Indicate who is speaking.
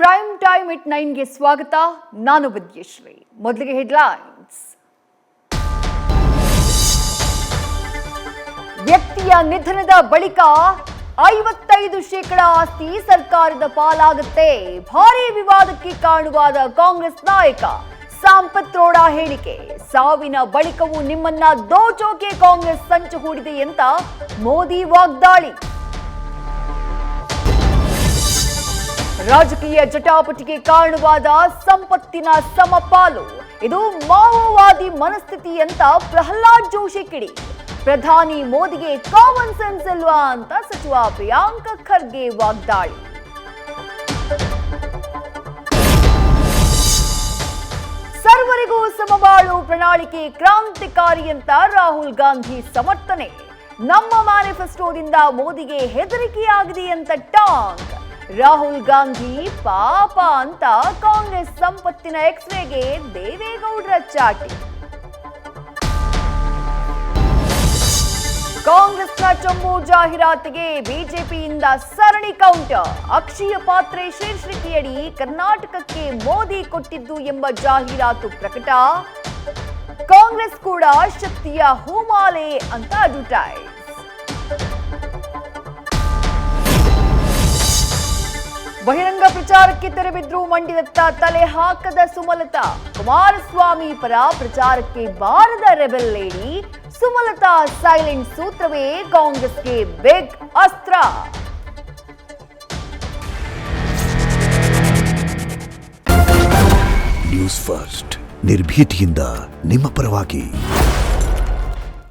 Speaker 1: Prime time it 9ಗೆ ಸ್ವಾಗತ. ನಾನು ವಿದ್ಯಶ್ರೀ. ಮೊದಲಿಗೆ ಹೆಡ್ಲೈನ್ಸ್. ವ್ಯಕ್ತಿಯ ನಿಧನದ ಬಳಿಕ 55% ಆಸ್ತಿ ಸರ್ಕಾರದ ಪಾಲಾಗುತ್ತೆ. ಭಾರೀ ವಿವಾದಕ್ಕೆ ಕಾರಣವಾದ ಕಾಂಗ್ರೆಸ್ ನಾಯಕ ಸಂಪತ್ ರೋಡಾ ಹೇಳಿಕೆ. ಸಾವಿನ ಬಳಿಕವೂ ನಿಮ್ಮನ್ನ ದೋಚೋಕೆ ಕಾಂಗ್ರೆಸ್ ಸಂಚು ಹೂಡಿದೆ ಅಂತ ಮೋದಿ ವಾಗ್ದಾಳಿ. ರಾಜಕೀಯ ಜಟಾಪಟಿಗೆ ಕಾರಣವಾದ ಸಂಪತ್ತಿನ ಸಮಪಾಲು, ಇದು ಮಾವೋವಾದಿ ಮನಸ್ಥಿತಿ ಅಂತ ಪ್ರಹ್ಲಾದ್ ಜೋಶಿ ಕಿಡಿ. ಪ್ರಧಾನಿ ಮೋದಿಗೆ ಕಾಮನ್ ಸೆನ್ಸ್ ಇಲ್ವಾ ಅಂತ ಸಚಿವ ಪ್ರಿಯಾಂಕ್ ಖರ್ಗೆ ವಾಗ್ದಾಳಿ. ಸರ್ವರಿಗೂ ಸಮಬಾಳು ಪ್ರಣಾಳಿಕೆ ಕ್ರಾಂತಿಕಾರಿ ಅಂತ ರಾಹುಲ್ ಗಾಂಧಿ ಸಮರ್ಥನೆ. ನಮ್ಮ ಮ್ಯಾನಿಫೆಸ್ಟೋದಿಂದ ಮೋದಿಗೆ ಹೆದರಿಕೆಯಾಗಿದೆ ಅಂತ ಟಾಂಗ್. ರಾಹುಲ್ ಗಾಂಧಿ ಪಾಪ ಅಂತ ಕಾಂಗ್ರೆಸ್ ಸಂಪತ್ತಿನ ಎಕ್ಸ್ರೇಗೆ ದೇವೇಗೌಡರ ಚಾಟಿ. ಕಾಂಗ್ರೆಸ್ನ ಚೊಂಬು ಜಾಹೀರಾತಿಗೆ ಬಿಜೆಪಿಯಿಂದ ಸರಣಿ ಕೌಂಟರ್. ಅಕ್ಷಯ ಪಾತ್ರೆ ಶೀರ್ಷಿಕೆಯಡಿ ಕರ್ನಾಟಕಕ್ಕೆ ಮೋದಿ ಕೊಟ್ಟಿದ್ದು ಎಂಬ ಜಾಹೀರಾತು ಪ್ರಕಟ. ಕಾಂಗ್ರೆಸ್ ಕೂಡ ಶಕ್ತಿಯ ಹೂಮಾಲೆ ಅಂತ ಅಡ್ವರ್ಟೈಸ್. ಬಹಿರಂಗ ಪ್ರಚಾರಕ್ಕೆ ತೆರೆಬಿದ್ರು ಮಂಡ್ಯದತ್ತ ತಲೆ ಹಾಕದ ಸುಮಲತಾ. ಕುಮಾರಸ್ವಾಮಿ ಪರ ಪ್ರಚಾರಕ್ಕೆ ಬಾರದ ರೆಬೆಲ್ ಲೇಡಿ ಸುಮಲತಾ ಸೈಲೆಂಟ್ ಸೂತ್ರವೇ ಕಾಂಗ್ರೆಸ್ಗೆ ಬಿಗ್ ಅಸ್ತ್ರ.
Speaker 2: ನ್ಯೂಸ್ ಫಸ್ಟ್ ನಿರ್ಭೀತಿಯಿಂದ ನಿಮ್ಮ ಪರವಾಗಿ.